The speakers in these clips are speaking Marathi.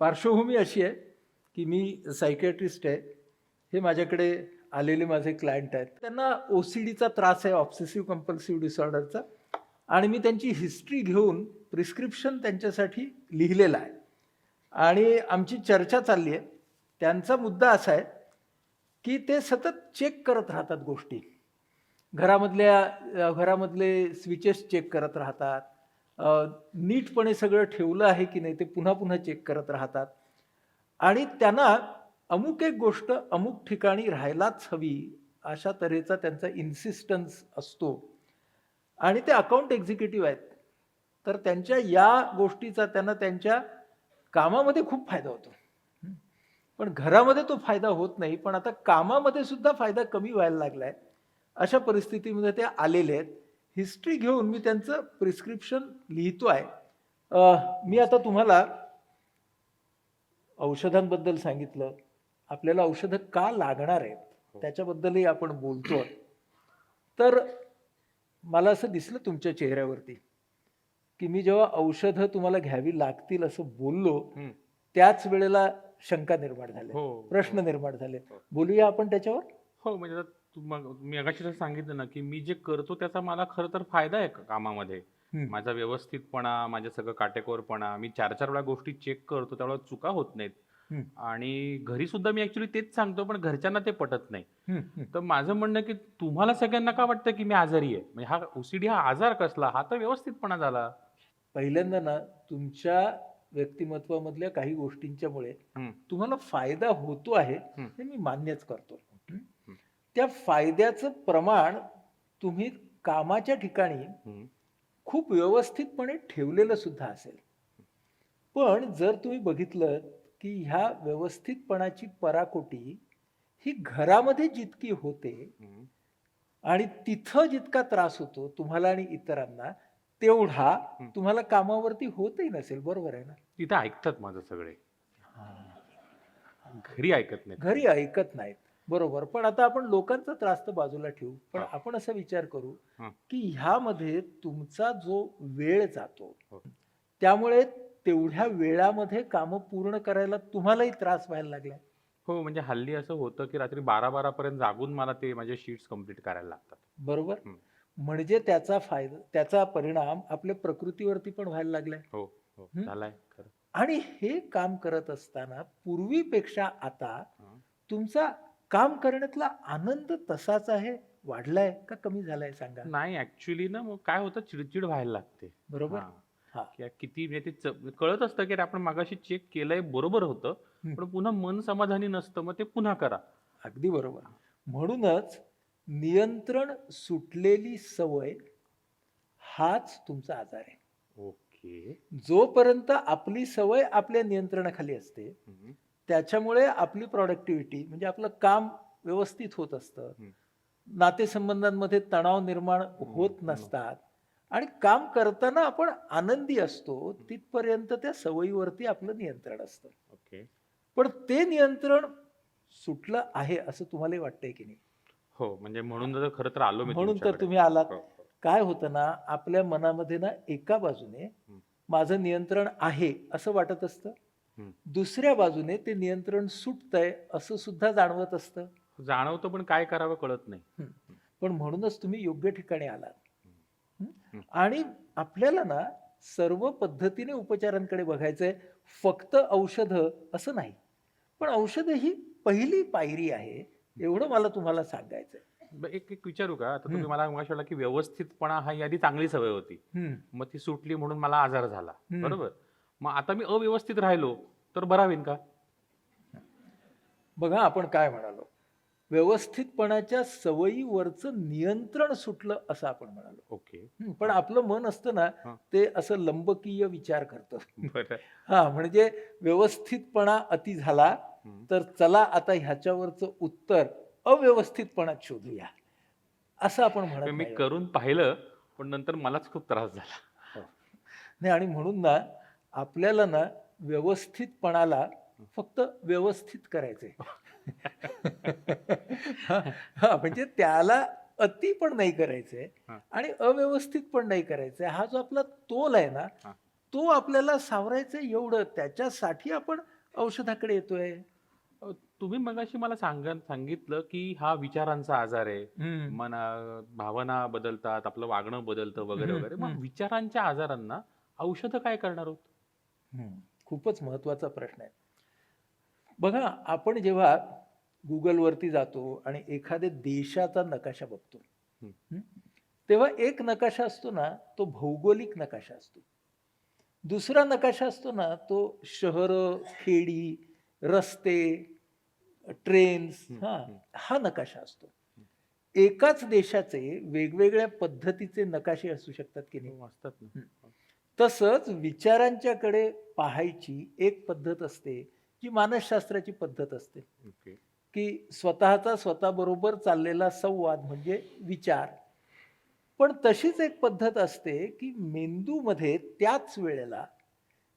पार्श्वभूमी अशी आहे की मी सायकियाट्रिस्ट आहे. हे माझ्याकडे आलेले माझे क्लायंट आहेत. त्यांना OCDचा त्रास आहे, ऑब्सेसिव्ह कंपल्सिव्ह डिसऑर्डरचा. आणि मी त्यांची हिस्ट्री घेऊन प्रिस्क्रिप्शन त्यांच्यासाठी लिहिलेलं आहे आणि आमची चर्चा चालली आहे. त्यांचा मुद्दा असा आहे की ते सतत चेक करत राहतात गोष्टी. घरामधले स्विचेस चेक करत राहतात. नीटपणे सगळं ठेवलं आहे की नाही ते पुन्हा पुन्हा चेक करत राहतात. आणि त्यांना अमुक एक गोष्ट अमुक ठिकाणी राहायलाच हवी अशा तऱ्हेचा त्यांचा इन्सिस्टन्स असतो. आणि ते अकाउंट एक्झिक्युटिव्ह आहेत. तर त्यांच्या या गोष्टीचा त्यांना त्यांच्या कामामध्ये खूप फायदा होतो. पण घरामध्ये तो फायदा होत नाही. पण आता कामामध्ये सुद्धा फायदा कमी व्हायला लागलाय. अशा परिस्थितीमध्ये ते आलेले आहेत. हिस्ट्री घेऊन मी त्यांचं प्रिस्क्रिप्शन लिहितोय. मी आता तुम्हाला औषधांबद्दल सांगितलं. आपल्याला औषधं का लागणार आहेत त्याच्याबद्दलही आपण बोलतोय. तर मला असं दिसलं तुमच्या चेहऱ्यावरती की मी जेव्हा औषधं तुम्हाला घ्यावी लागतील असं बोललो त्याच वेळेला शंका निर्माण झाल्या, प्रश्न निर्माण झाले. बोलूया आपण त्याच्यावर. हो, म्हणजे आता मी मगाशी जसं सांगितलं ना, की मी जे करतो त्याचा मला खरं तर फायदा आहे कामामध्ये. माझा व्यवस्थितपणा, माझं सगळं काटेकोरपणा, मी 4-4 वेळा गोष्टी चेक करतो, त्यामुळे चुका होत नाहीत. आणि घरी सुद्धा मी ऍक्च्युली तेच सांगतो, पण घरच्यांना ते पटत नाही. तर माझं म्हणणं आहे, की तुम्हाला सगळ्यांना का वाटतं की मी आजारी आहे? म्हणजे हा OCD हा आजार कसला? हा तर व्यवस्थितपणा झाला. पहिल्यांदा ना तुमच्या व्यक्तिमत्वामधल्या काही गोष्टींच्यामुळे तुम्हाला फायदा होतो आहे हे मी मान्यच करतो. त्या फायद्याचं प्रमाण तुम्ही कामाच्या ठिकाणी खूप व्यवस्थितपणे ठेवलेलं सुद्धा असेल. पण जर तुम्ही बघितलं की ह्या व्यवस्थितपणाची पराकोटी ही घरामध्ये जितकी होते आणि तिथं जितका त्रास होतो तुम्हाला आणि इतरांना तेवढा तुम्हाला कामावरती होतही नसेल. बरोबर आहे ना? तिथे ऐकतात माझं सगळे, घरी ऐकत नाही. घरी ऐकत नाहीत. बरोबर. पण आता आपण लोकांचा त्रास तर बाजूला ठेवू. पण आपण असा विचार करू की ह्यामध्ये तुमचा जो वेळ जातो त्यामुळे तेवढ्या वेळामध्ये कामं पूर्ण करायला तुम्हालाही त्रास व्हायला लागलाय. हो, म्हणजे हल्ली असं होतं की रात्री 12-12 पर्यंत जागून मला ते माझे शीट्स कंप्लीट करायला लागतात. बरोबर. म्हणजे त्याचा परिणाम आपल्या प्रकृतीवरती पण व्हायला लागलाय. हो, हो, झालाय खरं. आणि हे काम करत असताना पूर्वीपेक्षा आता तुमचा काम करण्यातला आनंद तसाच आहे, वाढलाय का कमी झालाय सांगा? नाही, ऍक्च्युली ना मग काय होतं, चिडचिड व्हायला लागते. बरोबर. किती म्हणजे ते कळत असतं की आपण मागाशी चेक केलंय, बरोबर होतं, पण पुन्हा मन समाधानी नसतं, मग ते पुन्हा करा. अगदी बरोबर. म्हणूनच नियंत्रण सुटलेली सवय हाच तुमचा आजार आहे. ओके. जोपर्यंत आपली सवय आपल्या नियंत्रणाखाली असते त्याच्यामुळे आपली प्रॉडक्टिव्हिटी म्हणजे आपलं काम व्यवस्थित होत असतं. नातेसंबंधांमध्ये तणाव निर्माण होत नसतात आणि काम करताना आपण आनंदी असतो. तिथपर्यंत त्या सवयीवरती आपलं नियंत्रण असतं. ओके. पण ते नियंत्रण सुटलं आहे असं तुम्हालाही वाटतंय की नाही? हो, म्हणजे म्हणून तर खरं तर आलो मी म्हणून तर तुमच्याकडे. तुम्ही आलात. काय होतं ना आपल्या मनामध्ये ना एका बाजूने माझं नियंत्रण आहे असं वाटत असतं, दुसऱ्या बाजूने ते नियंत्रण सुटतंय असं सुद्धा जाणवत असतं. जाणवतं, पण काय करावं कळत नाही. पण म्हणूनच तुम्ही योग्य ठिकाणी आलात. आणि आपल्याला ना सर्व पद्धतीने उपचारांकडे बघायचंय, फक्त औषधं असं नाही. पण औषधं ही पहिली पायरी आहे एवढं मला तुम्हाला सांगायचंय. एक एक विचारू का? आता तुम्ही मला मगाशी म्हणाला की व्यवस्थितपणा हा आधी चांगली सवय होती, मग ती सुटली म्हणून मला आजार झाला, बरोबर? मग आता मी अव्यवस्थित राहिलो तर बरा होईन का? बघा आपण काय म्हणालो, व्यवस्थितपणाच्या सवयीवरचं नियंत्रण सुटलं असं आपण म्हणालो. ओके. पण आपलं मन असतं ना ते असं लंबकीय विचार करतं. बरं. म्हणजे व्यवस्थितपणा अति झाला तर चला आता ह्याच्यावरचं उत्तर अव्यवस्थितपणात शोधूया असं आपण म्हणत मी नाही. करून पाहिलं, पण नंतर मलाच खूप त्रास झाला. नाही आणि म्हणून ना आपल्याला ना व्यवस्थितपणाला फक्त व्यवस्थित करायचंय. म्हणजे त्याला अति पण नाही करायचंय आणि अव्यवस्थित पण नाही करायचंय. हा जो आपला तोल आहे ना तो आपल्याला सावरायचं एवढं, त्याच्यासाठी आपण औषधाकडे येतोय. अ, तुम्ही मगाशी मला सांगितलं, की हा विचारांचा आजार आहे. हं, भावना बदलतात, आपलं वागणं बदलतं वगैरे, हं, वगैरे. हं, मग विचारांच्या आजारांना औषधं काय करणार आहोत? हं. खूपच महत्वाचा प्रश्न आहे. बघा, आपण जेव्हा Googleवरती जातो आणि एखाद्या देशाचा नकाशा बघतो, हं, हं, तेव्हा एक नकाशा असतो ना, तो भौगोलिक नकाशा असतो. दुसरा नकाशा असतो ना, तो शहरं, खेडी, रस्ते, ट्रेन्स हं, हं, हा नकाशा असतो. एकाच देशाचे वेगवेगळ्या पद्धतीचे नकाशे असू शकतात की नाही? हो, असतात ना. हं. तसंच विचारांच्याकडे पाहायची एक पद्धत असते, जी मानसशास्त्राची पद्धत असते, ओके. की स्वतःचा स्वतःबरोबर चाललेला संवाद म्हणजे विचार. पण तशीच एक पद्धत असते, की मेंदूमध्ये त्याच वेळेला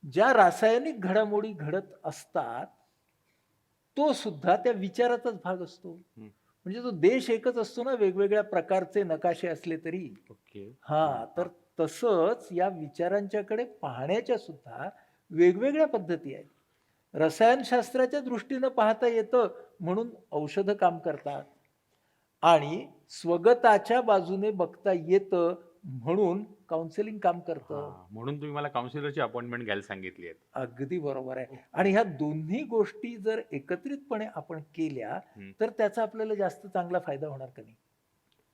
ज्या रासायनिक घडामोडी घडत असतात, तो सुद्धा त्या विचाराचाच भाग असतो. हं, म्हणजे तो देश एकच असतो ना, वेगवेगळ्या प्रकारचे नकाशे असले तरी. ओके. हां, तर हां. तसंच या विचारांच्याकडे पाहण्याच्या सुद्धा वेगवेगळ्या पद्धती आहेत. रसायनशास्त्राच्या दृष्टीनं पाहता येतं म्हणून औषधं काम करतात आणि स्वगताच्या बाजूने बघता येतं म्हणून काउन्सिलिंग काम करतं. हां, म्हणून तुम्ही मला काउन्सिलरची अपॉइंटमेंट घ्यायला सांगितली आहे. अगदी बरोबर आहे. आणि ओके. ह्या दोन्ही गोष्टी जर एकत्रितपणे आपण केल्या, हं. तर त्याचा आपल्याला जास्त चांगला फायदा होणार का नाही?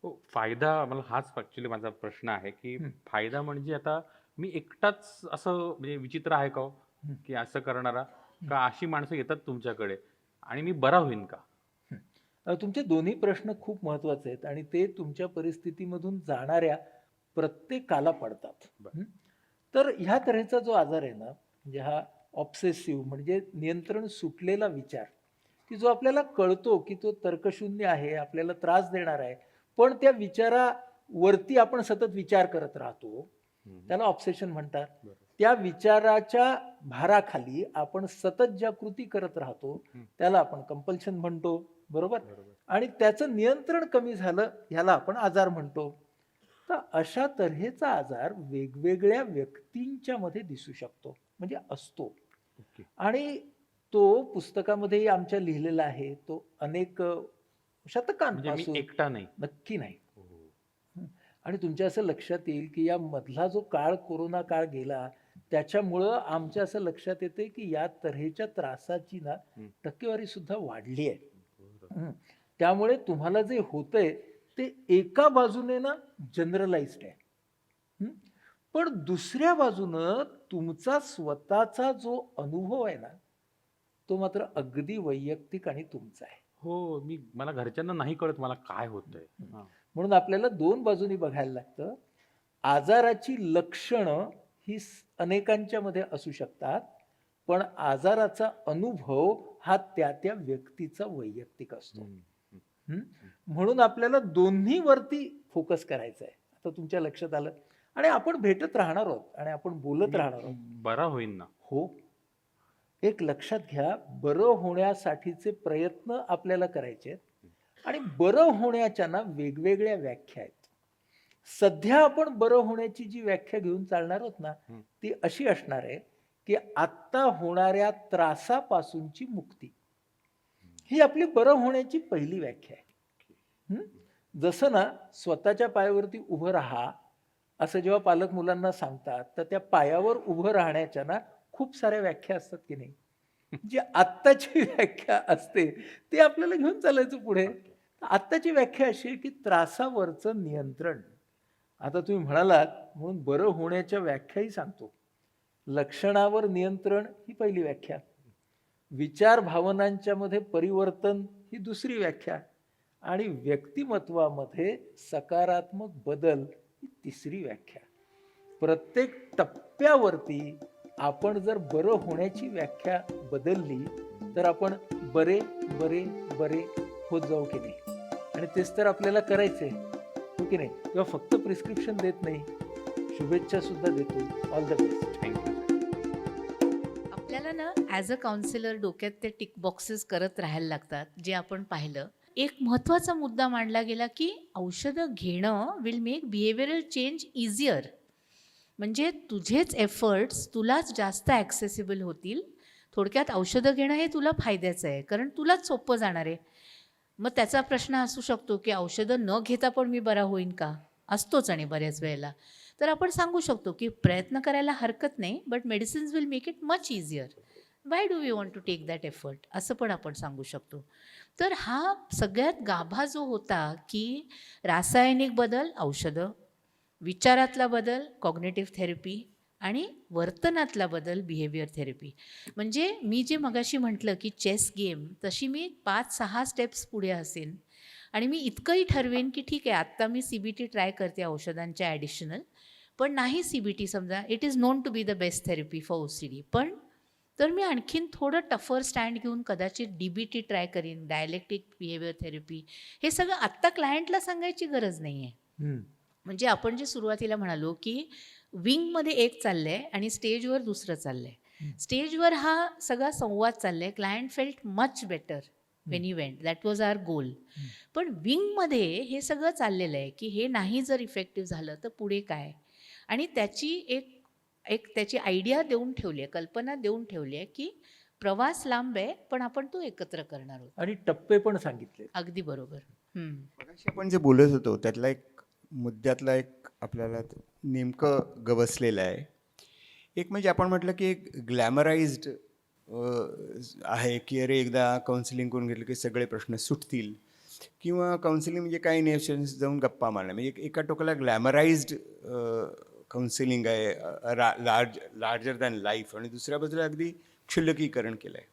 हो, फायदा मला हाच ॲक्चुअली माझा प्रश्न आहे, की हं, फायदा म्हणजे आता मी एकटाच असं म्हणजे विचित्र आहे का हो, हं, की असं करणारा? हं, का अशी माणसं येतात तुमच्याकडे आणि मी बरा होईन का? हं. तुमचे दोन्ही प्रश्न खूप महत्त्वाचे आहेत आणि ते तुमच्या परिस्थितीमधून जाणाऱ्या प्रत्येकाला पडतात. बरं. हं. तर ह्या तऱ्हेचा जो आजार आहे ना, म्हणजे हा ऑब्सेसिव्ह म्हणजे नियंत्रण सुटलेला विचार, की जो आपल्याला कळतो, की तो तर्कशून्य आहे, आपल्याला त्रास देणार आहे. पण त्या विचारावरती आपण सतत विचार करत राहतो. हं, हं. त्याला ऑब्सेशन म्हणतात. बरोबर. त्या विचाराच्या भाराखाली आपण सतत ज्या कृती करत राहतो, हं, त्याला आपण कंपल्शन म्हणतो, बरोबर? बरोबर. आणि त्याचं नियंत्रण कमी झालं, ह्याला आपण आजार म्हणतो. तर अशा तऱ्हेचा आजार वेगवेगळ्या व्यक्तींच्या मध्ये दिसू शकतो, म्हणजे असतो. ओके. आणि तो पुस्तकामध्येही आमच्या लिहिलेला आहे. तो अनेक म्हणजे मी शतकांपासून एकटा नाही. नक्की नाही. हो, हो. हं. आणि तुमच्या असं लक्षात येईल, की या मधला जो काळ कोरोना काळ गेला, त्याच्यामुळं आमच्या असं लक्षात येतंय, की या तऱ्हेच्या त्रासाची ना हं. टक्केवारी सुद्धा वाढली आहे. बरं. हं. त्यामुळे तुम्हाला जे होतंय ते एका बाजूने ना जनरलाइज्ड आहे. हं. पण दुसऱ्या बाजूनं तुमचा स्वतःचा जो अनुभव आहे ना, तो मात्र अगदी वैयक्तिक आणि तुमचा आहे. हो, मला घरच्यांना नाही कळत मला काय होतंय. हं. हां. म्हणून आपल्याला 2 बाजूनी बघायला लागतं. आजाराची लक्षणं ही अनेकांच्या मध्ये असू शकतात. पण आजाराचा अनुभव हा त्या व्यक्तीचा वैयक्तिक असतो. हं, हं, हं. हं. म्हणून आपल्याला दोन्हीवरती फोकस करायचा आहे. आता तुमच्या लक्षात आलं आणि आपण भेटत राहणार आहोत आणि आपण बोलत मी राहणार आहोत. बरा होईन ना. हो. एक लक्षात घ्या, बरं होण्यासाठीचे प्रयत्न आपल्याला करायचे आहेत आणि बरं होण्याच्या ना वेगवेगळ्या व्याख्या आहेत. सध्या आपण बरं होण्याची जी व्याख्या घेऊन चालणार आहोत ना, हं. ती अशी असणार आहे, की आत्ता होणाऱ्या त्रासापासूनची मुक्ती. ही आपली बरं होण्याची पहिली व्याख्या आहे. हं? जसं ना स्वतःच्या पायावरती उभं राहा, असं जेव्हा पालक मुलांना सांगतात, तर त्या पायावर उभं राहण्याच्या ना खूप साऱ्या व्याख्या असतात की नाही? जी आत्ताची व्याख्या असते, ती आपल्याला घेऊन चालायचं पुढे. ओके. आत्ताची व्याख्या अशी आहे, की त्रासावरचं नियंत्रण. आता तुम्ही म्हणालात म्हणून बरं होण्याच्या व्याख्याही सांगतो. लक्षणावर नियंत्रण ही पहिली व्याख्या. विचार भावनांच्या मध्ये परिवर्तन ही दुसरी व्याख्या आणि व्यक्तिमत्वामध्ये सकारात्मक बदल ही तिसरी व्याख्या. प्रत्येक टप्प्यावरती आपण जर बरं होण्याची व्याख्या बदलली, तर आपण बरे, बरे, बरे होत जाऊ की नाही? आणि तेच तर आपल्याला करायचंय, हो की नाही? तेव्हा फक्त प्रिस्क्रिप्शन देत नाही, शुभेच्छा सुद्धा देतो. All the best. Thank you. आपल्याला ना ॲज अ काउन्सिलर डोक्यात ते टिक बॉक्सेस करत राहायला लागतात, जे आपण पाहिलं. एक महत्त्वाचा मुद्दा मांडला गेला, की औषधं घेणं will make behavioural change easier. म्हणजे तुझेच एफर्ट्स तुलाच जास्त ॲक्सेसिबल होतील. थोडक्यात औषधं घेणं हे तुला फायद्याचं आहे, कारण तुलाच सोपं जाणार आहे. मग त्याचा प्रश्न असू शकतो, की औषधं न घेता पण मी बरा होईन का? असतोच आणि बऱ्याच वेळेला. तर आपण सांगू शकतो, की प्रयत्न करायला हरकत नाही, but medicines will make it much easier. Why do you want to take that effort? असं पण आपण सांगू शकतो. तर हा सगळ्यात गाभा जो होता, की रासायनिक बदल औषधं, विचारातला बदल कॉग्नेटिव्ह थेरपी आणि वर्तनातला बदल बिहेवियर थेरपी. म्हणजे मी जे मगाशी म्हटलं की चेस गेम, तशी मी 5-6 स्टेप्स पुढे असेन आणि मी इतकंही ठरवेन की ठीक आहे, आत्ता मी CBT ट्राय करते औषधांच्या ॲडिशनल, पण नाही CBT समजा, it is known to be the best therapy for OCD, पण तर मी आणखीन थोडं टफर स्टँड घेऊन कदाचित DBT ट्राय करीन, डायलेक्टिक बिहेवियर थेरपी. हे सगळं आत्ता क्लायंटला सांगायची गरज नाही आहे. म्हणजे आपण जे सुरुवातीला म्हणालो, की विंगमध्ये एक चाललंय आणि स्टेजवर दुसरं चाललंय. स्टेजवर हा सगळा संवाद चाललाय. Client felt much better when he went. That was our goal. पण विंगमध्ये हे सगळं चाललेलं आहे, की हे नाही जर इफेक्टिव्ह झालं तर पुढे काय? आणि त्याची एक एक त्याची आयडिया देऊन ठेवली आहे, कल्पना देऊन ठेवली आहे, की प्रवास लांब आहे, पण आपण तो एकत्र करणार आहोत. आणि टप्पे पण सांगितले. अगदी बरोबर. मगाशी आपण जे बोलत होतो त्यातला एक मुद्द्यातला एक आपल्याला नेमकं गवसलेलं आहे. एक म्हणजे आपण म्हटलं की एक ग्लॅमराइज्ड आहे की अरे एकदा काउन्सिलिंग करून घेतलं की सगळे प्रश्न सुटतील, किंवा काउन्सिलिंग म्हणजे काही नाही जाऊन गप्पा मारणं, म्हणजे एका टोकाला ग्लॅमराइज्ड काउन्सिलिंग आहे, लार्जर दॅन लाईफ, आणि दुसऱ्या बाजूला अगदी क्षुल्लकीकरण केलं आहे.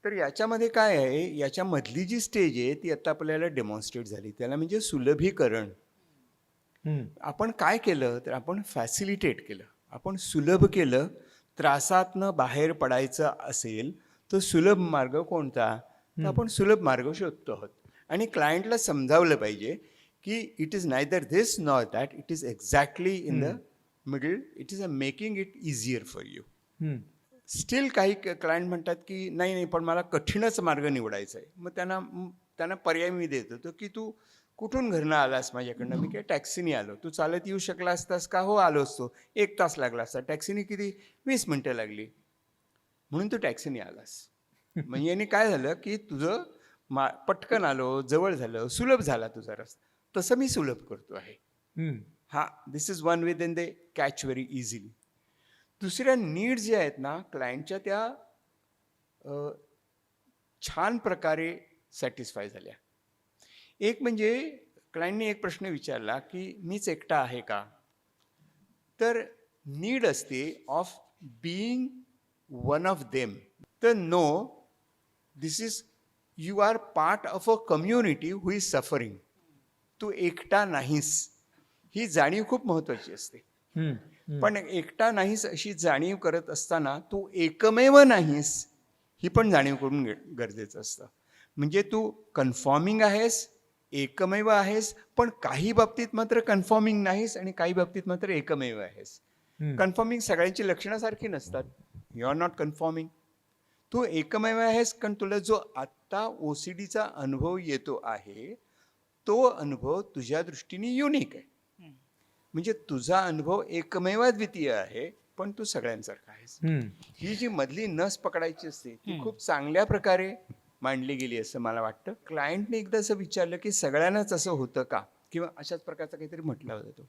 तर याच्यामध्ये काय आहे, याच्यामधली जी स्टेज आहे ती आता आपल्याला डेमॉन्स्ट्रेट झाली, त्याला म्हणजे सुलभीकरण. आपण काय केलं तर आपण फॅसिलिटेट केलं, आपण सुलभ केलं. त्रासातनं बाहेर पडायचं असेल तर सुलभ मार्ग कोणता, तर आपण सुलभ मार्ग शोधतो आहोत. आणि क्लायंटला समजावलं पाहिजे की it is neither this nor that, it is exactly in the middle, it is a making it easier for you. Steel काही क्लायंट म्हणतात की नाही नाही पण मला कठीणच मार्ग निवडायचा आहे. मग त्यांना पर्याय मी देत होतो की तू कुठून घरनं आलास माझ्याकडनं, मी काय टॅक्सीने आलो. तू चालत येऊ शकला असतास का, हो आलो असतो, 1 तास लागला असता. टॅक्सीने किती 20 मिनटं लागली, म्हणून तू टॅक्सीने आलास. म्हणजे याने काय झालं की तुझं पटकन आलो, जवळ झालं, सुलभ झाला तुझा रस्ता. तसं मी सुलभ करतो आहे. हा, this is one way, then they catch very easily. दुसऱ्या नीड्स ज्या आहेत ना क्लायंटच्या, त्या छान प्रकारे सॅटिस्फाय झाल्या. एक म्हणजे क्लायंटने एक प्रश्न विचारला की मीच एकटा आहे का, तर नीड असते of being one of them. तर no, this is, you are part of a community who is suffering. तू एकटा नाहीस, ही जाणीव खूप महत्वाची असते. पण एकटा नाहीस अशी जाणीव करत असताना तू एकमेव नाहीस ही पण जाणीव करून गरजेचं असतं. म्हणजे तू कन्फॉर्मिंग आहेस, एकमेव आहेस, पण काही बाबतीत मात्र कन्फॉर्मिंग नाहीस आणि काही बाबतीत मात्र एकमेव आहेस. कन्फॉर्मिंग सगळ्यांची लक्षणं सारखी नसतात. You are not conforming. तू एकमेव आहेस, कारण तुला जो आत्ता OCDचा अनुभव येतो आहे तो अनुभव तुझ्या दृष्टीने युनिक आहे. म्हणजे तुझा अनुभव एकमेव द्वितीय आहे, पण तू सगळ्यांसारखा आहेस. ही जी मधली नस पकडायची असते ती खूप चांगल्या प्रकारे मांडली गेली असं मला वाटतं. क्लायंटने एकदा असं विचारलं की सगळ्यांनाच असं होतं का, किंवा अशाच प्रकारचा काहीतरी म्हटला होता तो.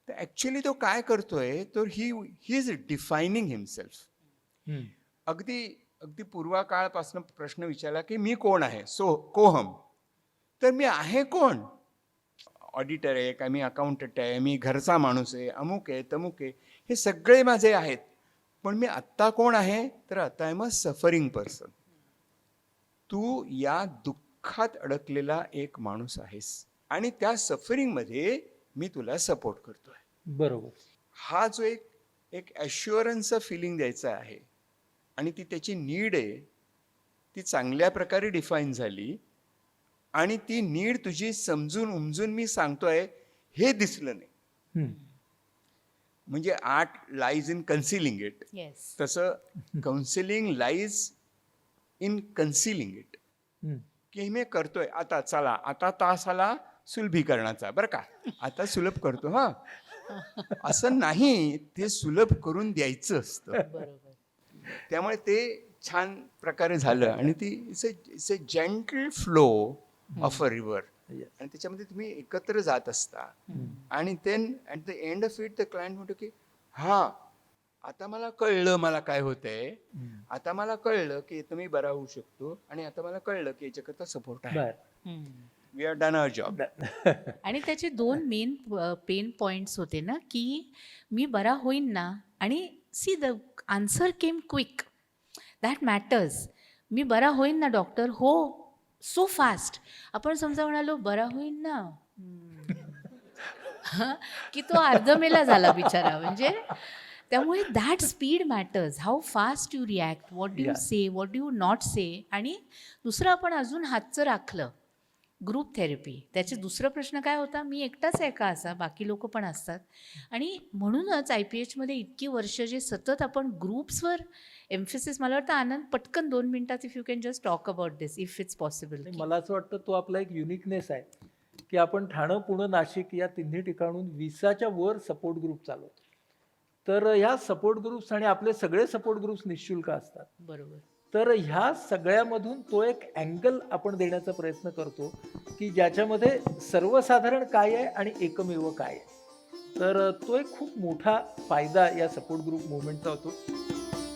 तर ॲक्च्युली तो काय करतोय, तर ही इज डिफायनिंग हिमसेल्फ. अगदी पूर्वकाळापासून प्रश्न विचारला की मी कोण आहे, सो कोहम. तर मी आहे कोण, ऑडिटर आहे का, मी अकाउंटंट आहे, मी घरचा माणूस आहे, अमुक आहे तमुक आहे, हे सगळे माझे आहेत. पण मी आत्ता कोण आहे, तर आता I am a suffering person. तू या दुःखात अडकलेला एक माणूस आहेस आणि त्या सफरिंगमध्ये मी तुला सपोर्ट करतोय. बरोबर. हा जो एक ॲश्युअरन्सचा फिलिंग द्यायचा आहे आणि ती त्याची नीड आहे, ती चांगल्या प्रकारे डिफाईन झाली आणि ती नीड तुझी समजून उमजून मी सांगतोय हे दिसलं नाही. म्हणजे आर्ट लाईज इन कन्सिलिंग इट, तसं काउन्सिलिंग लाईज इन कन्सिलिंग इट. की मी करतोय आता, चला आता तास आला सुलभीकरणाचा, बरं का, आता सुलभ करतो. हां, असं नाही, ते सुलभ करून द्यायचं असतं. बरोबर. त्यामुळे ते छान प्रकारे झालं आणि ती it's a gentle flow of a river Yes. आणि त्याच्यामध्ये तुम्ही एकत्र जात असता आणि then at the end of it the client म्हणतो की हा आता मला कळलं मला काय होतंय, आता मला कळलं की इथं मी बरा होऊ शकतो आणि आता मला कळलं की याच्याकरता सपोर्ट आहे. बर we are done our job. आणि त्याचे दोन मेन पेन पॉइंट्स होते ना, की मी बरा होईन ना, आणि see the answer came quick, that matters. मी बरा होईन ना डॉक्टर, हो, सो फास्ट. आपण समजा म्हणालो बरा होईन ना, की तो अर्धमेला झाला बिचारा. म्हणजे त्यामुळे that speed matters, how fast you react, what do you Yeah. Say, what do you not say. आणि दुसरं आपण अजून हातचं राखलं, ग्रुप थेरपी. त्याचे दुसरा प्रश्न काय होता, मी एकटाच आहे का असा, बाकी लोक पण असतात. आणि म्हणूनच IPHमध्ये इतकी वर्ष जे सतत आपण ग्रुप्सवर एम्फेसिस, मला वाटतं आनंद पटकन 2 मिनिटात if you can just talk about this if it's possible. मला असं वाटतं तो आपला एक युनिकनेस आहे की आपण ठाणं, पुणे, नाशिक या तिन्ही ठिकाणून 20च्या वर सपोर्ट ग्रुप चालवतो. तर ह्या सपोर्ट ग्रुप्स आणि आपले सगळे सपोर्ट ग्रुप्स निःशुल्क असतात. बरोबर. तर ह्या सगळ्यामधून तो एक अँगल आपण देण्याचा प्रयत्न करतो की ज्याच्यामध्ये सर्वसाधारण काय आहे आणि एकमेव काय आहे. तर तो एक खूप मोठा फायदा या सपोर्ट ग्रुप मुवमेंटचा होतो.